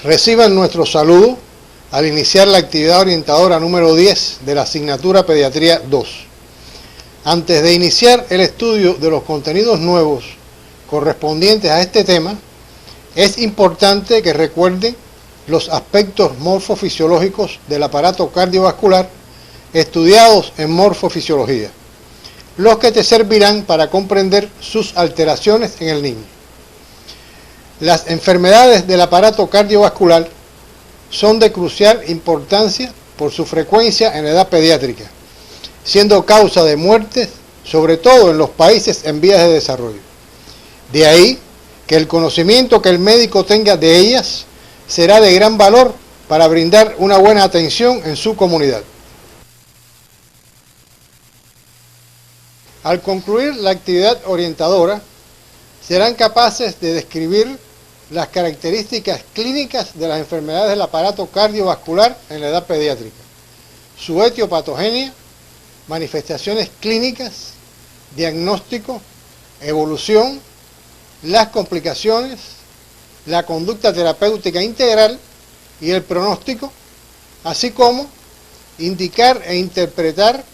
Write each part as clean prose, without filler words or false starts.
Reciban nuestro saludo al iniciar la actividad orientadora número 10 de la asignatura Pediatría 2. Antes de iniciar el estudio de los contenidos nuevos correspondientes a este tema, es importante que recuerden los aspectos morfofisiológicos del aparato cardiovascular estudiados en morfofisiología, los que te servirán para comprender sus alteraciones en el niño. Las enfermedades del aparato cardiovascular son de crucial importancia por su frecuencia en la edad pediátrica, siendo causa de muertes, sobre todo en los países en vías de desarrollo. De ahí que el conocimiento que el médico tenga de ellas será de gran valor para brindar una buena atención en su comunidad. Al concluir la actividad orientadora, serán capaces de describir las características clínicas de las enfermedades del aparato cardiovascular en la edad pediátrica, su etiopatogenia, manifestaciones clínicas, diagnóstico, evolución, las complicaciones, la conducta terapéutica integral y el pronóstico, así como indicar e interpretar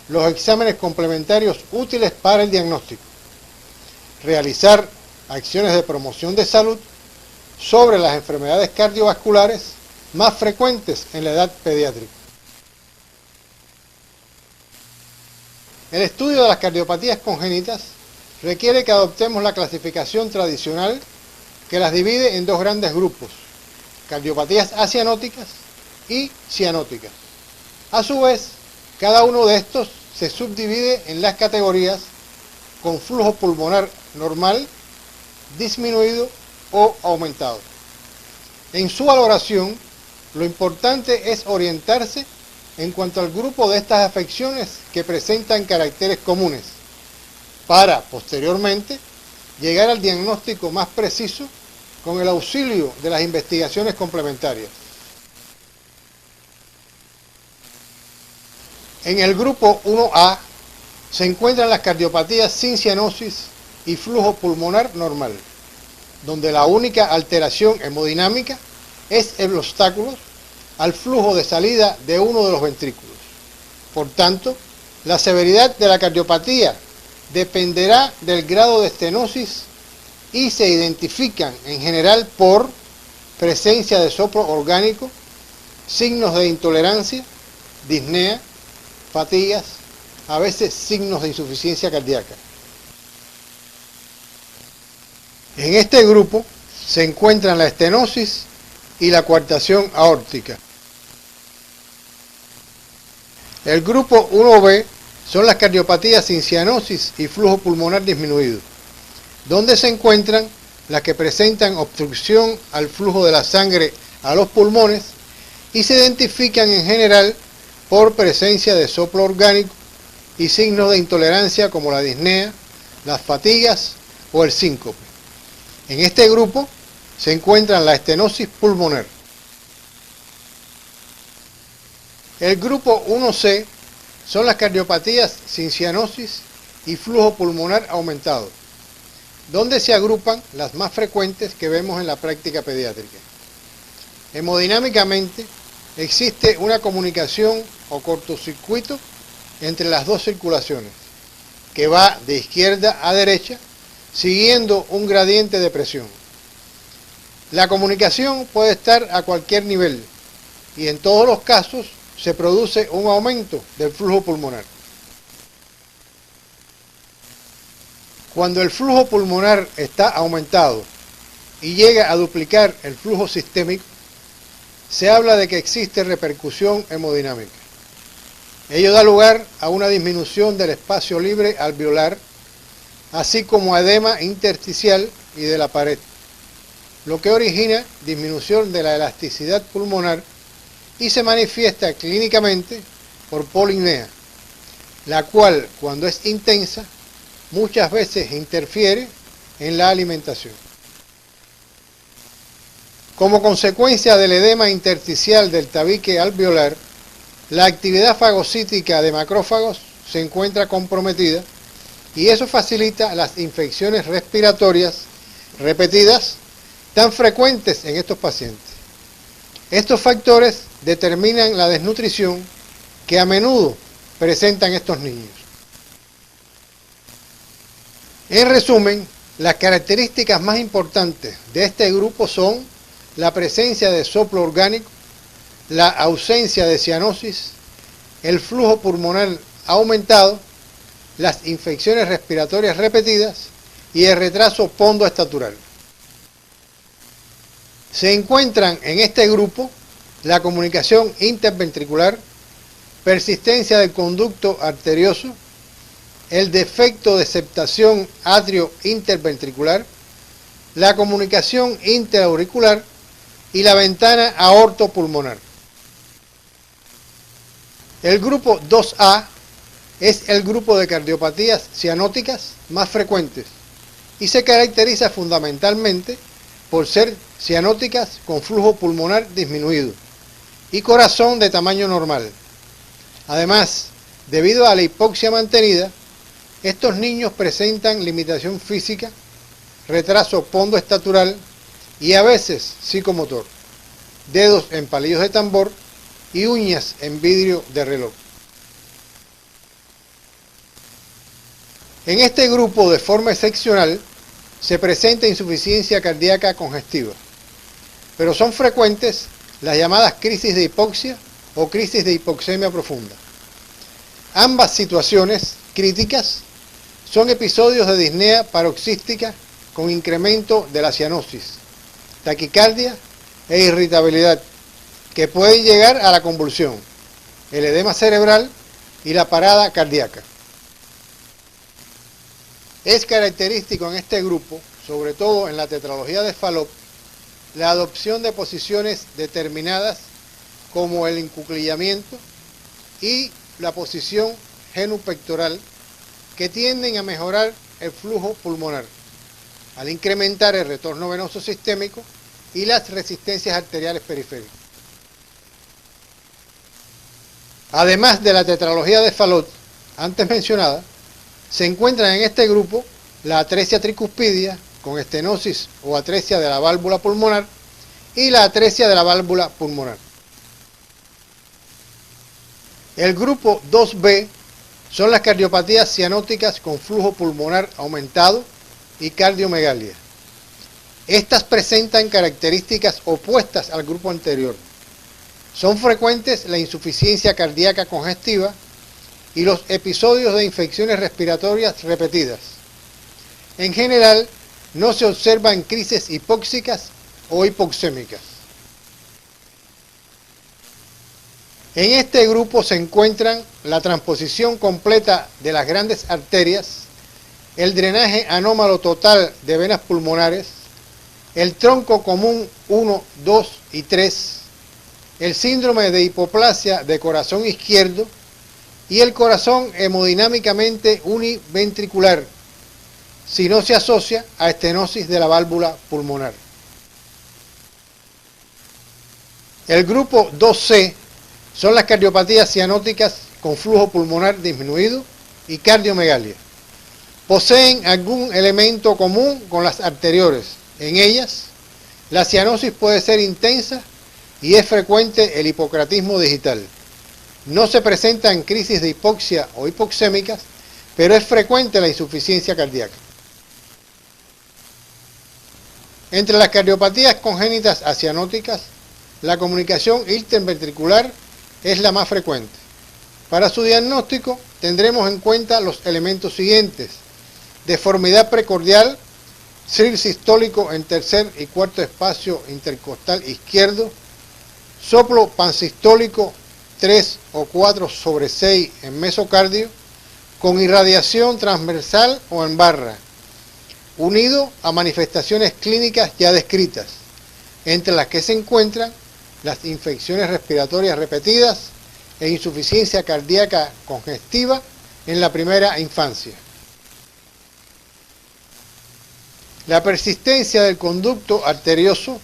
los exámenes complementarios útiles para el diagnóstico, realizar acciones de promoción de salud sobre las enfermedades cardiovasculares más frecuentes en la edad pediátrica. El estudio de las cardiopatías congénitas requiere que adoptemos la clasificación tradicional que las divide en dos grandes grupos, cardiopatías acianóticas y cianóticas. A su vez, cada uno de estos se subdivide en las categorías con flujo pulmonar normal, disminuido o aumentado. En su valoración, lo importante es orientarse en cuanto al grupo de estas afecciones que presentan caracteres comunes, para, posteriormente, llegar al diagnóstico más preciso con el auxilio de las investigaciones complementarias. En el grupo 1A se encuentran las cardiopatías sin cianosis y flujo pulmonar normal, donde la única alteración hemodinámica es el obstáculo al flujo de salida de uno de los ventrículos. Por tanto, la severidad de la cardiopatía dependerá del grado de estenosis y se identifican en general por presencia de soplo orgánico, signos de intolerancia, disnea, fatigas, a veces signos de insuficiencia cardíaca. En este grupo se encuentran la estenosis y la coartación aórtica. El grupo 1B son las cardiopatías sin cianosis y flujo pulmonar disminuido, donde se encuentran las que presentan obstrucción al flujo de la sangre a los pulmones y se identifican en general por presencia de soplo orgánico y signos de intolerancia como la disnea, las fatigas o el síncope. En este grupo se encuentran la estenosis pulmonar. El grupo 1C son las cardiopatías sin cianosis y flujo pulmonar aumentado, donde se agrupan las más frecuentes que vemos en la práctica pediátrica. Hemodinámicamente existe una comunicación o cortocircuito entre las dos circulaciones, que va de izquierda a derecha, siguiendo un gradiente de presión. La comunicación puede estar a cualquier nivel y en todos los casos se produce un aumento del flujo pulmonar. Cuando el flujo pulmonar está aumentado y llega a duplicar el flujo sistémico, se habla de que existe repercusión hemodinámica. Ello da lugar a una disminución del espacio libre alveolar, así como a edema intersticial y de la pared, lo que origina disminución de la elasticidad pulmonar y se manifiesta clínicamente por polinea, la cual, cuando es intensa, muchas veces interfiere en la alimentación. Como consecuencia del edema intersticial del tabique alveolar, la actividad fagocítica de macrófagos se encuentra comprometida y eso facilita las infecciones respiratorias repetidas tan frecuentes en estos pacientes. Estos factores determinan la desnutrición que a menudo presentan estos niños. En resumen, las características más importantes de este grupo son la presencia de soplo orgánico, la ausencia de cianosis, el flujo pulmonar aumentado, las infecciones respiratorias repetidas y el retraso pondoestatural. Se encuentran en este grupo la comunicación interventricular, persistencia del conducto arterioso, el defecto de septación atrio-interventricular, la comunicación interauricular y la ventana aortopulmonar. El grupo 2A es el grupo de cardiopatías cianóticas más frecuentes y se caracteriza fundamentalmente por ser cianóticas con flujo pulmonar disminuido y corazón de tamaño normal. Además, debido a la hipoxia mantenida, estos niños presentan limitación física, retraso pondoestatural y a veces psicomotor, dedos en palillos de tambor y uñas en vidrio de reloj. En este grupo, de forma excepcional, se presenta insuficiencia cardíaca congestiva, pero son frecuentes las llamadas crisis de hipoxia o crisis de hipoxemia profunda. Ambas situaciones críticas son episodios de disnea paroxística con incremento de la cianosis, taquicardia e irritabilidad que pueden llegar a la convulsión, el edema cerebral y la parada cardíaca. Es característico en este grupo, sobre todo en la tetralogía de Fallot, la adopción de posiciones determinadas como el encuclillamiento y la posición genupectoral que tienden a mejorar el flujo pulmonar, al incrementar el retorno venoso sistémico y las resistencias arteriales periféricas. Además de la tetralogía de Fallot antes mencionada, se encuentran en este grupo la atresia tricuspidia con estenosis o atresia de la válvula pulmonar y la atresia de la válvula pulmonar. El grupo 2B son las cardiopatías cianóticas con flujo pulmonar aumentado y cardiomegalia. Estas presentan características opuestas al grupo anterior. Son frecuentes la insuficiencia cardíaca congestiva y los episodios de infecciones respiratorias repetidas. En general, no se observan crisis hipóxicas o hipoxémicas. En este grupo se encuentran la transposición completa de las grandes arterias, el drenaje anómalo total de venas pulmonares, el tronco común 1, 2 y 3, el síndrome de hipoplasia de corazón izquierdo y el corazón hemodinámicamente univentricular, si no se asocia a estenosis de la válvula pulmonar. El grupo 2C son las cardiopatías cianóticas con flujo pulmonar disminuido y cardiomegalia. Poseen algún elemento común con las anteriores. En ellas, la cianosis puede ser intensa y es frecuente el hipocratismo digital. No se presentan crisis de hipoxia o hipoxémicas, pero es frecuente la insuficiencia cardíaca. Entre las cardiopatías congénitas acianóticas, la comunicación interventricular es la más frecuente. Para su diagnóstico tendremos en cuenta los elementos siguientes: deformidad precordial, CRIR sistólico en tercer y cuarto espacio intercostal izquierdo, soplo pansistólico 3 o 4/6 en mesocardio, con irradiación transversal o en barra, unido a manifestaciones clínicas ya descritas, entre las que se encuentran las infecciones respiratorias repetidas e insuficiencia cardíaca congestiva en la primera infancia. La persistencia del conducto arterioso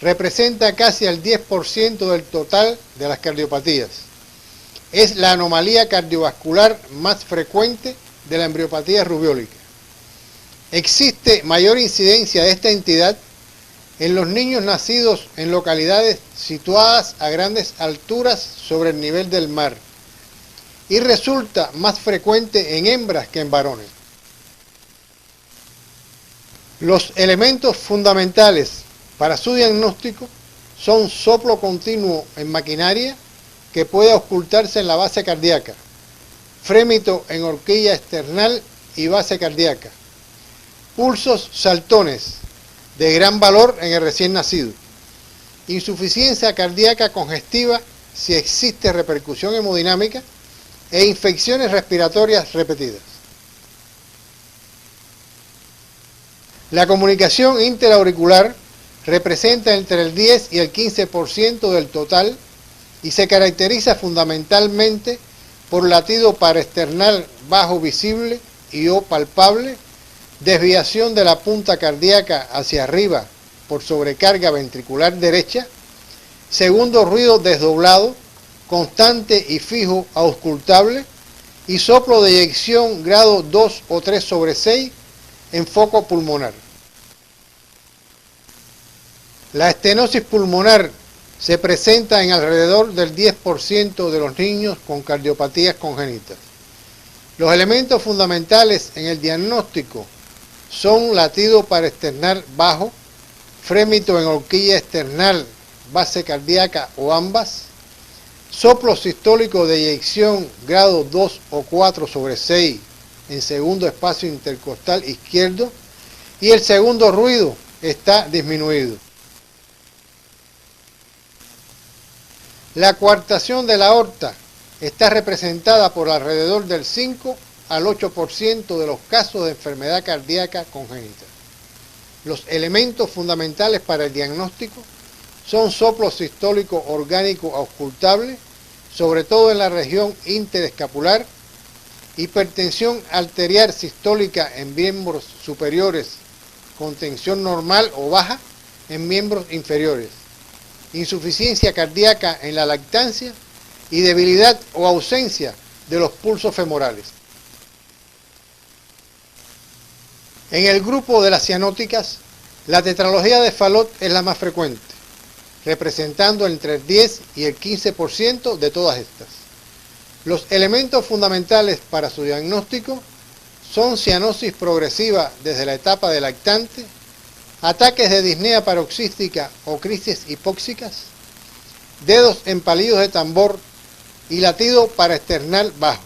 representa casi el 10% del total de las cardiopatías. Es la anomalía cardiovascular más frecuente de la embriopatía rubeólica. Existe mayor incidencia de esta entidad en los niños nacidos en localidades situadas a grandes alturas sobre el nivel del mar y resulta más frecuente en hembras que en varones. Los elementos fundamentales para su diagnóstico son soplo continuo en maquinaria que puede ocultarse en la base cardíaca, frémito en horquilla external y base cardíaca, pulsos saltones de gran valor en el recién nacido, insuficiencia cardíaca congestiva si existe repercusión hemodinámica e infecciones respiratorias repetidas. La comunicación interauricular representa entre el 10 y el 15% del total y se caracteriza fundamentalmente por latido paraesternal bajo visible y o palpable, desviación de la punta cardíaca hacia arriba por sobrecarga ventricular derecha, segundo ruido desdoblado, constante y fijo auscultable y soplo de eyección grado 2 o 3/6 en foco pulmonar. La estenosis pulmonar se presenta en alrededor del 10% de los niños con cardiopatías congénitas. Los elementos fundamentales en el diagnóstico son latido paraesternal bajo, frémito en horquilla external, base cardíaca o ambas, soplo sistólico de eyección grado 2 o 4/6 en segundo espacio intercostal izquierdo y el segundo ruido está disminuido. La coartación de la aorta está representada por alrededor del 5 al 8% de los casos de enfermedad cardíaca congénita. Los elementos fundamentales para el diagnóstico son soplo sistólico orgánico auscultable, sobre todo en la región interescapular, hipertensión arterial sistólica en miembros superiores con tensión normal o baja en miembros inferiores, insuficiencia cardíaca en la lactancia y debilidad o ausencia de los pulsos femorales. En el grupo de las cianóticas, la tetralogía de Fallot es la más frecuente, representando entre el 10 y el 15% de todas estas. Los elementos fundamentales para su diagnóstico son cianosis progresiva desde la etapa de lactante, ataques de disnea paroxística o crisis hipóxicas, dedos empalidos de tambor y latido paraesternal bajo.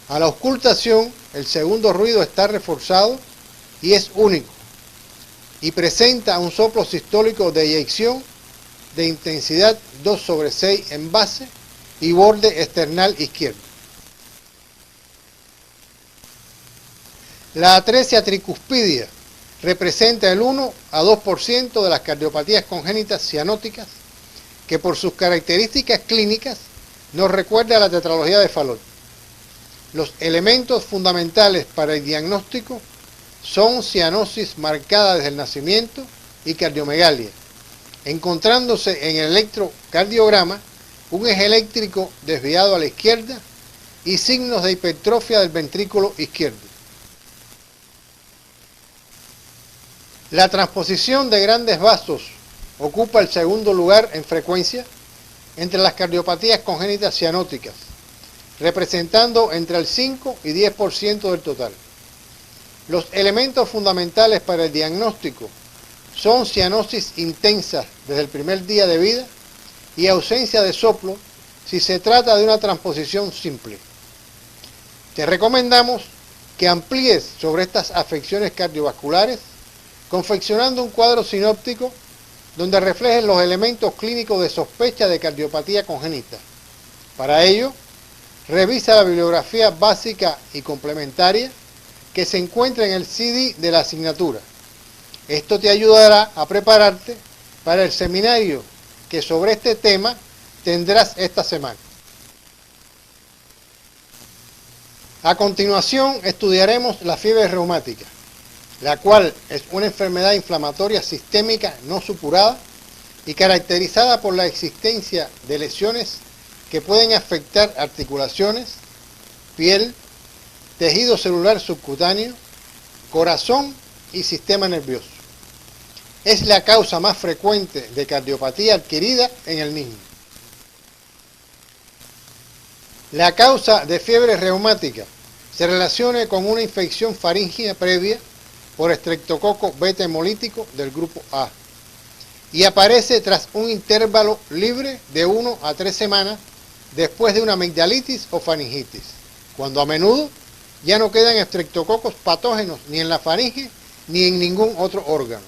A la auscultación, el segundo ruido está reforzado y es único y presenta un soplo sistólico de eyección de intensidad 2/6 en base y borde external izquierdo. La atresia tricuspidia representa el 1 a 2% de las cardiopatías congénitas cianóticas que por sus características clínicas nos recuerda a la tetralogía de Fallot. Los elementos fundamentales para el diagnóstico son cianosis marcada desde el nacimiento y cardiomegalia, encontrándose en el electrocardiograma un eje eléctrico desviado a la izquierda y signos de hipertrofia del ventrículo izquierdo. La transposición de grandes vasos ocupa el segundo lugar en frecuencia entre las cardiopatías congénitas cianóticas, representando entre el 5 y 10% del total. Los elementos fundamentales para el diagnóstico son cianosis intensa desde el primer día de vida y ausencia de soplo si se trata de una transposición simple. Te recomendamos que amplíes sobre estas afecciones cardiovasculares confeccionando un cuadro sinóptico donde reflejen los elementos clínicos de sospecha de cardiopatía congénita. Para ello, revisa la bibliografía básica y complementaria que se encuentra en el CD de la asignatura. Esto te ayudará a prepararte para el seminario que sobre este tema tendrás esta semana. A continuación estudiaremos la fiebre reumática, la cual es una enfermedad inflamatoria sistémica no supurada y caracterizada por la existencia de lesiones que pueden afectar articulaciones, piel, tejido celular subcutáneo, corazón y sistema nervioso. es la causa más frecuente de cardiopatía adquirida en el niño. La causa de fiebre reumática se relaciona con una infección faríngea previa por estreptococo beta hemolítico del grupo A y aparece tras un intervalo libre de 1 a 3 semanas después de una amigdalitis o faringitis, cuando a menudo ya no quedan estreptococos patógenos ni en la faringe ni en ningún otro órgano.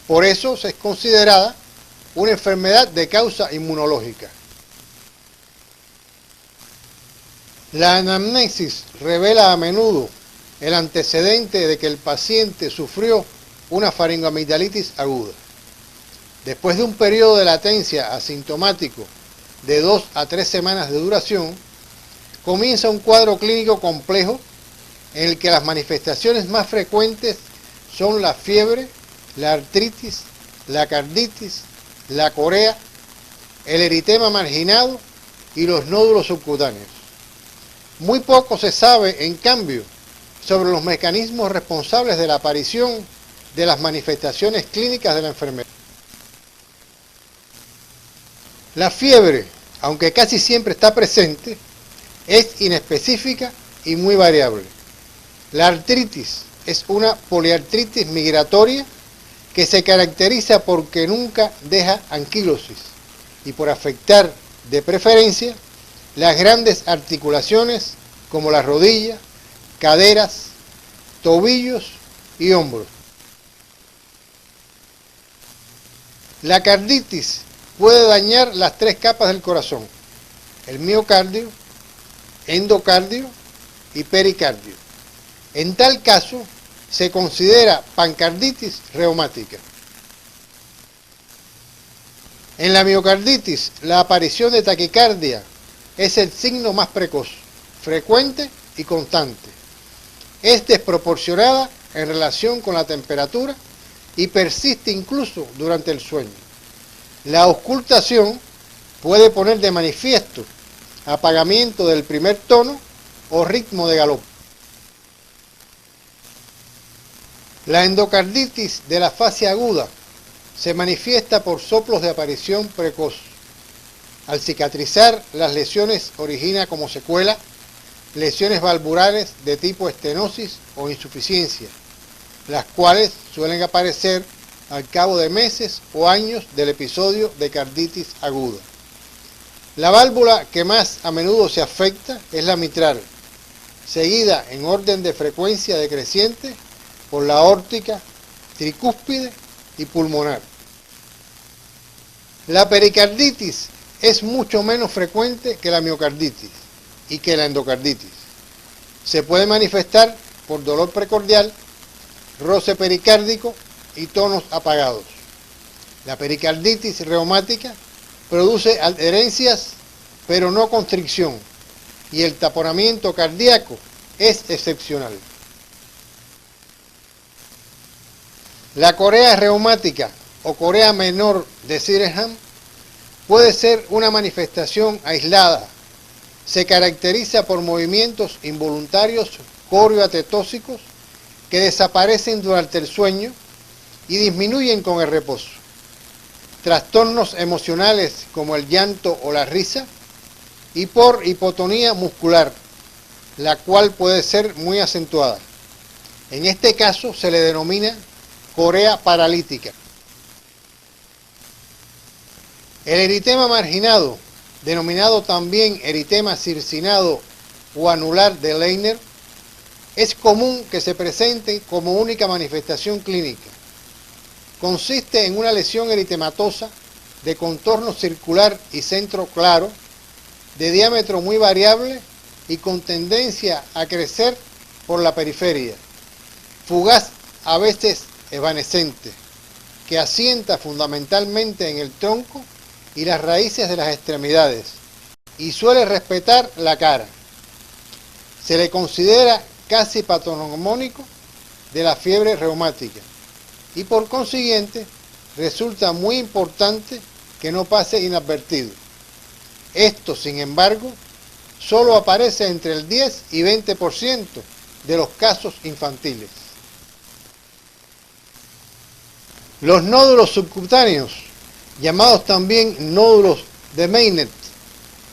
Por eso es considerada una enfermedad de causa inmunológica. La anamnesis revela a menudo el antecedente de que el paciente sufrió una faringoamigdalitis aguda. Después de un periodo de latencia asintomático de 2 a 3 semanas de duración, comienza un cuadro clínico complejo en el que las manifestaciones más frecuentes son la fiebre, la artritis, la carditis, la corea, el eritema marginado y los nódulos subcutáneos. Muy poco se sabe, en cambio, sobre los mecanismos responsables de la aparición de las manifestaciones clínicas de la enfermedad. La fiebre, aunque casi siempre está presente, es inespecífica y muy variable. La artritis es una poliartritis migratoria que se caracteriza porque nunca deja anquilosis y por afectar de preferencia las grandes articulaciones como las rodillas, caderas, tobillos y hombros. La carditis puede dañar las 3 capas del corazón, el miocardio, endocardio y pericardio. En tal caso, se considera pancarditis reumática. En la miocarditis, la aparición de taquicardia es el signo más precoz, frecuente y constante. Es desproporcionada en relación con la temperatura y persiste incluso durante el sueño. La auscultación puede poner de manifiesto apagamiento del primer tono o ritmo de galope. La endocarditis de la fase aguda se manifiesta por soplos de aparición precoz. Al cicatrizar, las lesiones origina como secuela lesiones valvulares de tipo estenosis o insuficiencia, las cuales suelen aparecer al cabo de meses o años del episodio de carditis aguda. La válvula que más a menudo se afecta es la mitral, seguida en orden de frecuencia decreciente por la aórtica, tricúspide y pulmonar. La pericarditis es mucho menos frecuente que la miocarditis y que la endocarditis. Se puede manifestar por dolor precordial, roce pericárdico y tonos apagados. La pericarditis reumática produce adherencias pero no constricción y el taponamiento cardíaco es excepcional. La corea reumática o corea menor de Sydenham puede ser una manifestación aislada. Se caracteriza por movimientos involuntarios corioatetóxicos que desaparecen durante el sueño y disminuyen con el reposo. Trastornos emocionales como el llanto o la risa y por hipotonía muscular, la cual puede ser muy acentuada. En este caso se le denomina corea paralítica. El eritema marginado, denominado también eritema circinado o anular de Leiner, es común que se presente como única manifestación clínica. Consiste en una lesión eritematosa de contorno circular y centro claro, de diámetro muy variable y con tendencia a crecer por la periferia, fugaz, a veces evanescente, que asienta fundamentalmente en el tronco y las raíces de las extremidades y suele respetar la cara. Se le considera casi patognomónico de la fiebre reumática y por consiguiente resulta muy importante que no pase inadvertido. Esto, sin embargo, solo aparece entre el 10 y 20% de los casos infantiles. Los nódulos subcutáneos, llamados también nódulos de Meynet,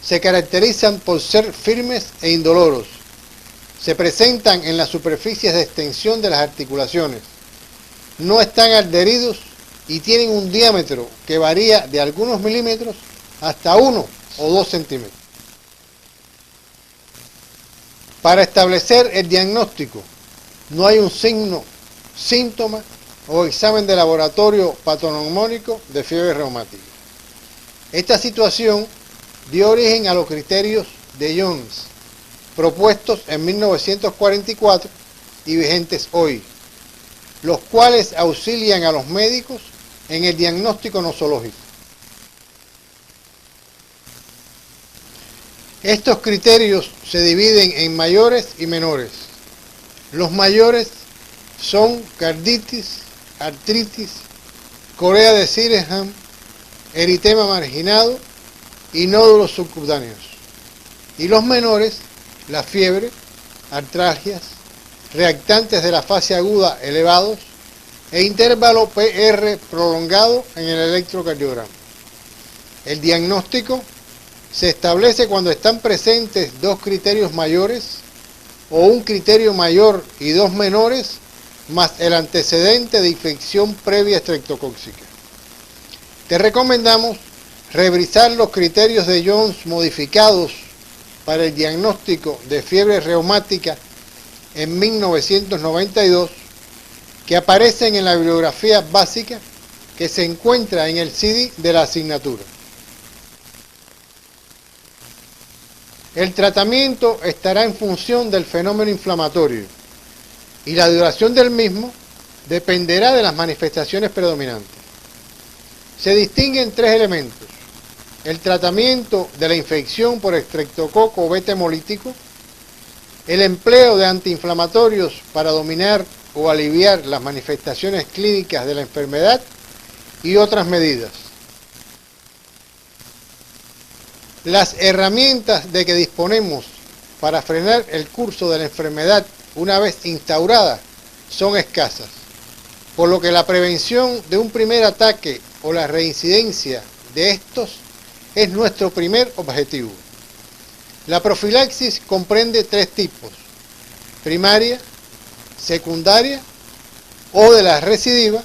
se caracterizan por ser firmes e indoloros. Se presentan en las superficies de extensión de las articulaciones. No están adheridos y tienen un diámetro que varía de algunos milímetros hasta 1 o 2 centímetros. Para establecer el diagnóstico, no hay un signo, síntoma o examen de laboratorio patognomónico de fiebre reumática. Esta situación dio origen a los criterios de Jones, propuestos en 1944 y vigentes hoy, los cuales auxilian a los médicos en el diagnóstico nosológico. Estos criterios se dividen en mayores y menores. Los mayores son carditis, artritis, corea de Sydenham, eritema marginado y nódulos subcutáneos. Y los menores, la fiebre, artralgias, reactantes de la fase aguda elevados e intervalo PR prolongado en el electrocardiograma. El diagnóstico se establece cuando están presentes dos criterios mayores o un criterio mayor y dos menores, más el antecedente de infección previa estreptocóxica. Te recomendamos revisar los criterios de Jones modificados para el diagnóstico de fiebre reumática en 1992, que aparecen en la bibliografía básica que se encuentra en el CD de la asignatura. El tratamiento estará en función del fenómeno inflamatorio y la duración del mismo dependerá de las manifestaciones predominantes. Se distinguen tres elementos: el tratamiento de la infección por estreptococo beta hemolítico, el empleo de antiinflamatorios para dominar o aliviar las manifestaciones clínicas de la enfermedad y otras medidas. Las herramientas de que disponemos para frenar el curso de la enfermedad una vez instaurada son escasas, por lo que la prevención de un primer ataque o la reincidencia de estos es nuestro primer objetivo. La profilaxis comprende tres tipos: primaria, secundaria o de la recidiva,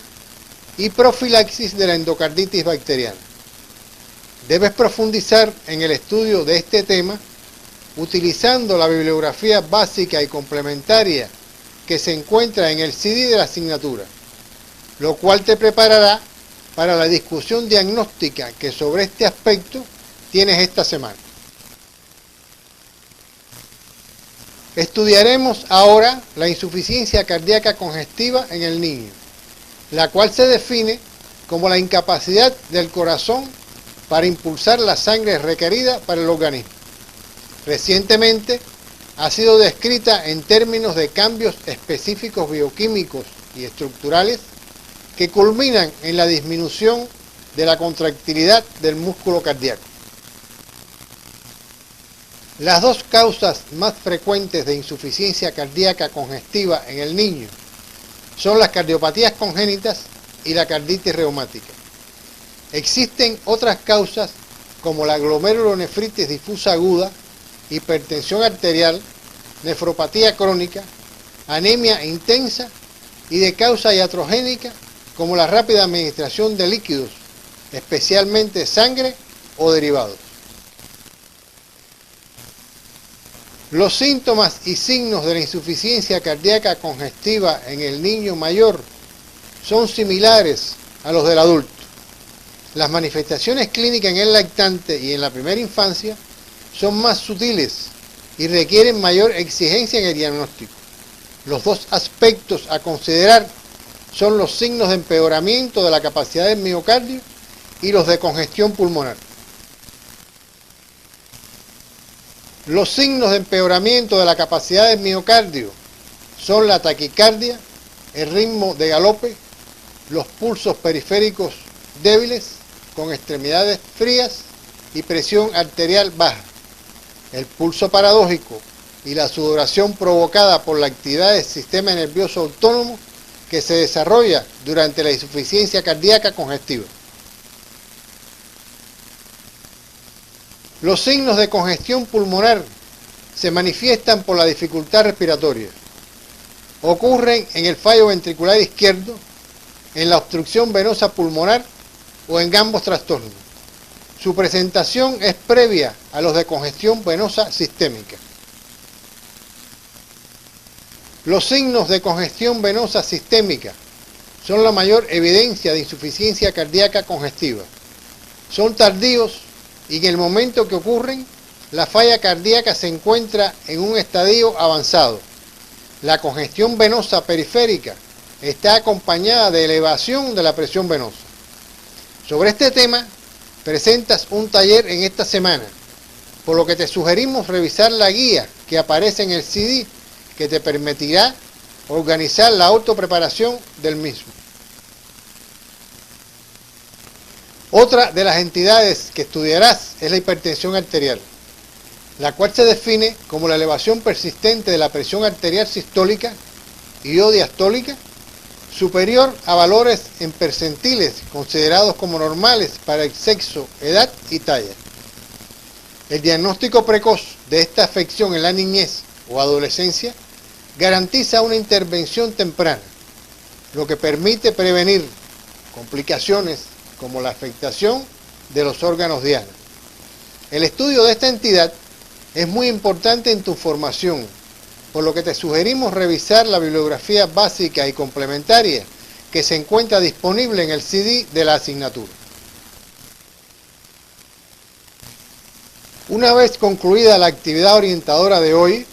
y profilaxis de la endocarditis bacteriana. Debes profundizar en el estudio de este tema utilizando la bibliografía básica y complementaria que se encuentra en el CD de la asignatura, lo cual te preparará para la discusión diagnóstica que sobre este aspecto tienes esta semana. Estudiaremos ahora la insuficiencia cardíaca congestiva en el niño, la cual se define como la incapacidad del corazón para impulsar la sangre requerida para el organismo. Recientemente ha sido descrita en términos de cambios específicos bioquímicos y estructurales que culminan en la disminución de la contractilidad del músculo cardíaco. Las dos causas más frecuentes de insuficiencia cardíaca congestiva en el niño son las cardiopatías congénitas y la carditis reumática. Existen otras causas como la glomerulonefritis difusa aguda, hipertensión arterial, nefropatía crónica, anemia intensa y de causa iatrogénica como la rápida administración de líquidos, especialmente sangre o derivados. Los síntomas y signos de la insuficiencia cardíaca congestiva en el niño mayor son similares a los del adulto. Las manifestaciones clínicas en el lactante y en la primera infancia son más sutiles y requieren mayor exigencia en el diagnóstico. Los dos aspectos a considerar son los signos de empeoramiento de la capacidad del miocardio y los de congestión pulmonar. Los signos de empeoramiento de la capacidad del miocardio son la taquicardia, el ritmo de galope, los pulsos periféricos débiles con extremidades frías y presión arterial baja, el pulso paradójico y la sudoración provocada por la actividad del sistema nervioso autónomo que se desarrolla durante la insuficiencia cardíaca congestiva. Los signos de congestión pulmonar se manifiestan por la dificultad respiratoria. Ocurren en el fallo ventricular izquierdo, en la obstrucción venosa pulmonar o en ambos trastornos. Su presentación es previa a los de congestión venosa sistémica. Los signos de congestión venosa sistémica son la mayor evidencia de insuficiencia cardíaca congestiva. Son tardíos y en el momento que ocurren, la falla cardíaca se encuentra en un estadio avanzado. La congestión venosa periférica está acompañada de elevación de la presión venosa. Sobre este tema, presentas un taller en esta semana, por lo que te sugerimos revisar la guía que aparece en el CD que te permitirá organizar la autopreparación del mismo. Otra de las entidades que estudiarás es la hipertensión arterial, la cual se define como la elevación persistente de la presión arterial sistólica y o diastólica superior a valores en percentiles considerados como normales para el sexo, edad y talla. El diagnóstico precoz de esta afección en la niñez o adolescencia garantiza una intervención temprana, lo que permite prevenir complicaciones como la afectación de los órganos diana. El estudio de esta entidad es muy importante en tu formación, por lo que te sugerimos revisar la bibliografía básica y complementaria que se encuentra disponible en el CD de la asignatura. Una vez concluida la actividad orientadora de hoy,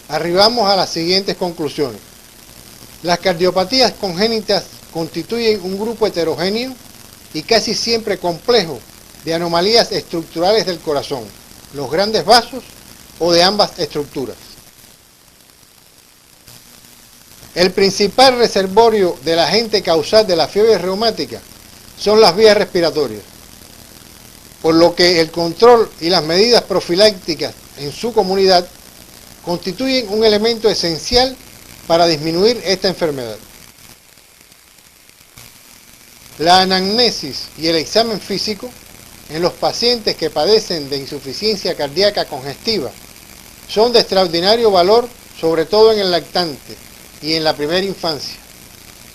arribamos a las siguientes conclusiones. Las cardiopatías congénitas constituyen un grupo heterogéneo y casi siempre complejo de anomalías estructurales del corazón, los grandes vasos o de ambas estructuras. El principal reservorio del agente causal de la fiebre reumática son las vías respiratorias, por lo que el control y las medidas profilácticas en su comunidad constituyen un elemento esencial para disminuir esta enfermedad. La anamnesis y el examen físico en los pacientes que padecen de insuficiencia cardíaca congestiva son de extraordinario valor, sobre todo en el lactante y en la primera infancia,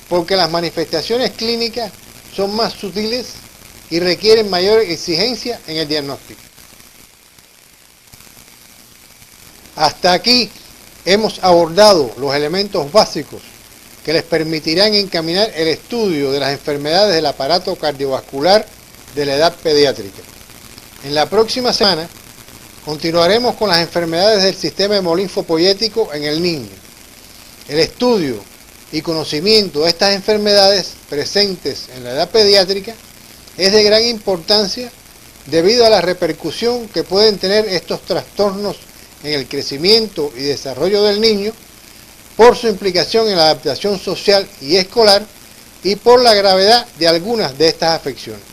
porque las manifestaciones clínicas son más sutiles y requieren mayor exigencia en el diagnóstico. Hasta aquí hemos abordado los elementos básicos que les permitirán encaminar el estudio de las enfermedades del aparato cardiovascular de la edad pediátrica. En la próxima semana continuaremos con las enfermedades del sistema hemolinfopoyético en el niño. El estudio y conocimiento de estas enfermedades presentes en la edad pediátrica es de gran importancia debido a la repercusión que pueden tener estos trastornos en el crecimiento y desarrollo del niño, por su implicación en la adaptación social y escolar y por la gravedad de algunas de estas afecciones.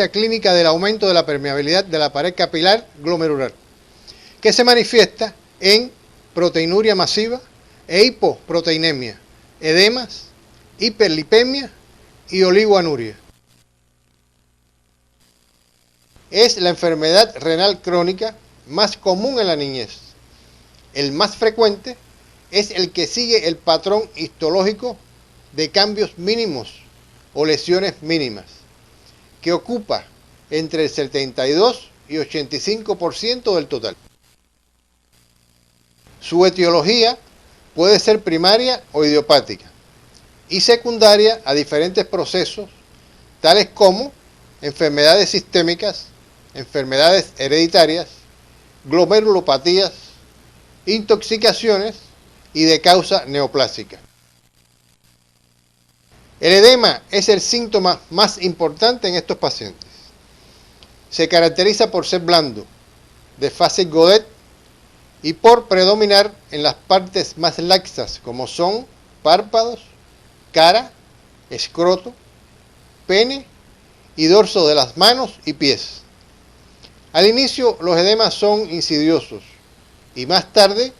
clínica del aumento de la permeabilidad de la pared capilar glomerular, que se manifiesta en proteinuria masiva e hipoproteinemia, edemas, hiperlipemia y oligoanuria. Es la enfermedad renal crónica más común en la niñez. El más frecuente es el que sigue el patrón histológico de cambios mínimos o lesiones mínimas, que ocupa entre el 72 y 85% del total. Su etiología puede ser primaria o idiopática y secundaria a diferentes procesos, tales como enfermedades sistémicas, enfermedades hereditarias, glomerulopatías, intoxicaciones y de causa neoplásica. El edema es el síntoma más importante en estos pacientes. Se caracteriza por ser blando, de fase Godet y por predominar en las partes más laxas como son párpados, cara, escroto, pene y dorso de las manos y pies. Al inicio los edemas son insidiosos y más tarde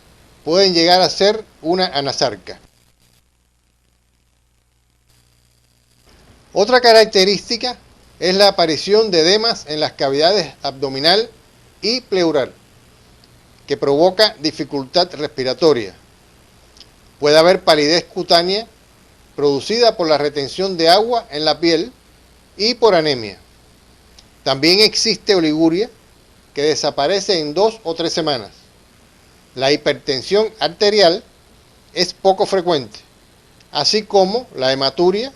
pueden llegar a ser una anasarca. Otra característica es la aparición de edemas en las cavidades abdominal y pleural, que provoca dificultad respiratoria. Puede haber palidez cutánea producida por la retención de agua en la piel y por anemia. También existe oliguria, que desaparece en 2 o 3 semanas. La hipertensión arterial es poco frecuente, así como la hematuria,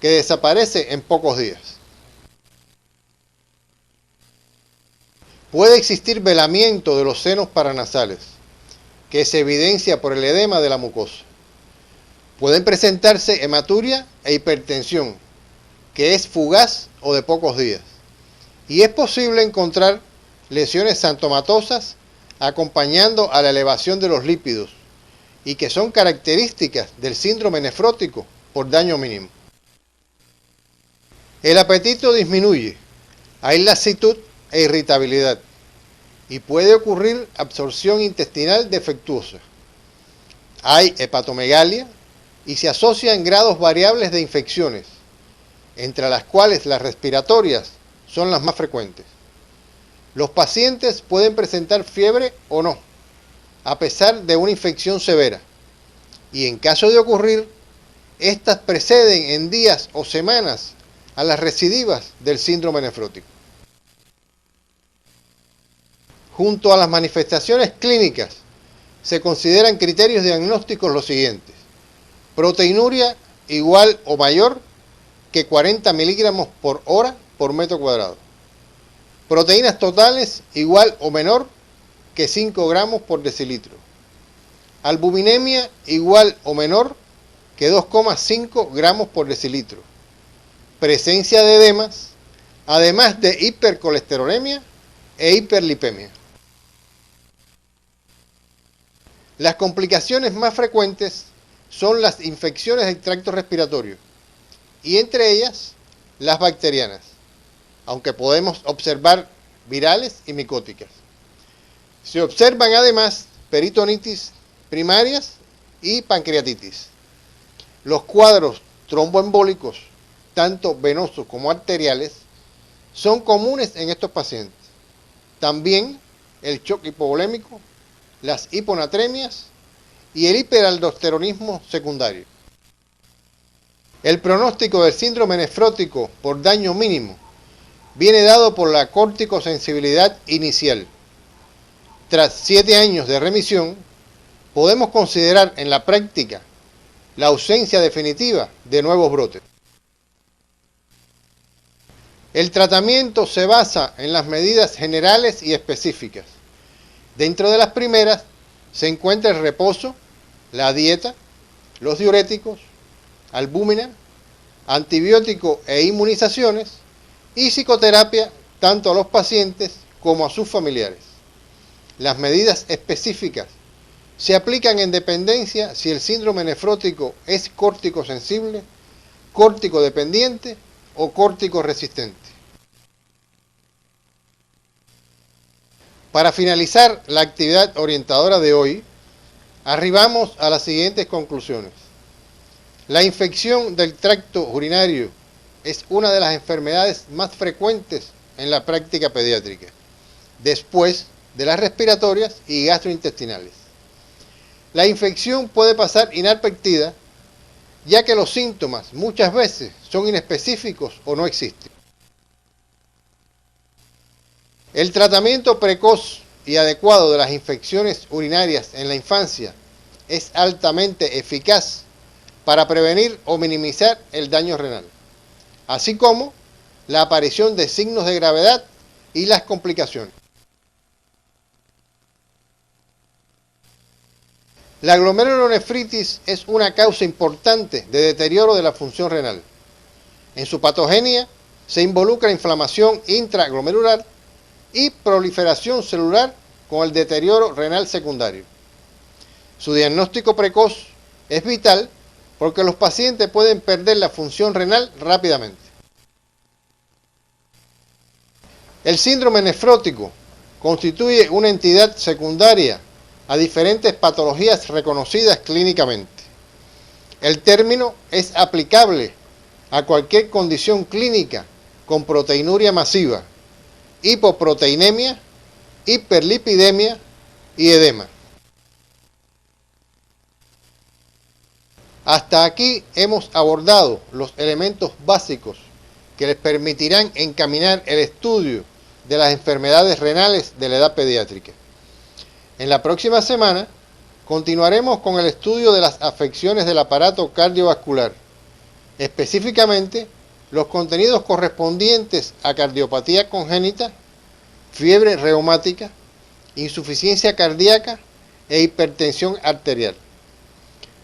que desaparece en pocos días. Puede existir velamiento de los senos paranasales, que se evidencia por el edema de la mucosa. Pueden presentarse hematuria e hipertensión, que es fugaz o de pocos días. Y es posible encontrar lesiones xantomatosas acompañando a la elevación de los lípidos y que son características del síndrome nefrótico por daño mínimo. El apetito disminuye, hay lasitud e irritabilidad y puede ocurrir absorción intestinal defectuosa. Hay hepatomegalia y se asocian grados variables de infecciones, entre las cuales las respiratorias son las más frecuentes. Los pacientes pueden presentar fiebre o no, a pesar de una infección severa, y en caso de ocurrir, estas preceden en días o semanas a las recidivas del síndrome nefrótico. Junto a las manifestaciones clínicas, se consideran criterios diagnósticos los siguientes: proteinuria igual o mayor que 40 miligramos por hora por metro cuadrado. Proteínas totales igual o menor que 5 gramos por decilitro. Albuminemia igual o menor que 2,5 gramos por decilitro. Presencia de edemas, además de hipercolesterolemia e hiperlipemia. Las complicaciones más frecuentes son las infecciones del tracto respiratorio y entre ellas las bacterianas, aunque podemos observar virales y micóticas. Se observan además peritonitis primarias y pancreatitis. Los cuadros tromboembólicos, tanto venosos como arteriales, son comunes en estos pacientes. También el shock hipovolémico, las hiponatremias y el hiperaldosteronismo secundario. El pronóstico del síndrome nefrótico por daño mínimo viene dado por la corticosensibilidad inicial. Tras 7 años de remisión, podemos considerar en la práctica la ausencia definitiva de nuevos brotes. El tratamiento se basa en las medidas generales y específicas. Dentro de las primeras se encuentra el reposo, la dieta, los diuréticos, albúmina, antibiótico e inmunizaciones y psicoterapia tanto a los pacientes como a sus familiares. Las medidas específicas se aplican en dependencia si el síndrome nefrótico es córtico sensible, córtico dependiente o córtico resistente. Para finalizar la actividad orientadora de hoy, arribamos a las siguientes conclusiones. La infección del tracto urinario es una de las enfermedades más frecuentes en la práctica pediátrica, después de las respiratorias y gastrointestinales. La infección puede pasar inadvertida, ya que los síntomas muchas veces son inespecíficos o no existen. El tratamiento precoz y adecuado de las infecciones urinarias en la infancia es altamente eficaz para prevenir o minimizar el daño renal, así como la aparición de signos de gravedad y las complicaciones. La glomerulonefritis es una causa importante de deterioro de la función renal. En su patogenia se involucra inflamación intraglomerular y proliferación celular con el deterioro renal secundario. Su diagnóstico precoz es vital porque los pacientes pueden perder la función renal rápidamente. El síndrome nefrótico constituye una entidad secundaria a diferentes patologías reconocidas clínicamente. El término es aplicable a cualquier condición clínica con proteinuria masiva, hipoproteinemia, hiperlipidemia y edema. Hasta aquí hemos abordado los elementos básicos que les permitirán encaminar el estudio de las enfermedades renales de la edad pediátrica. En la próxima semana continuaremos con el estudio de las afecciones del aparato cardiovascular, específicamente los contenidos correspondientes a cardiopatía congénita, fiebre reumática, insuficiencia cardíaca e hipertensión arterial.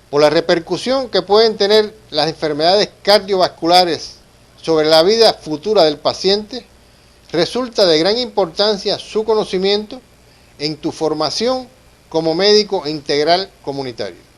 Por la repercusión que pueden tener las enfermedades cardiovasculares sobre la vida futura del paciente, resulta de gran importancia su conocimiento en tu formación como médico integral comunitario.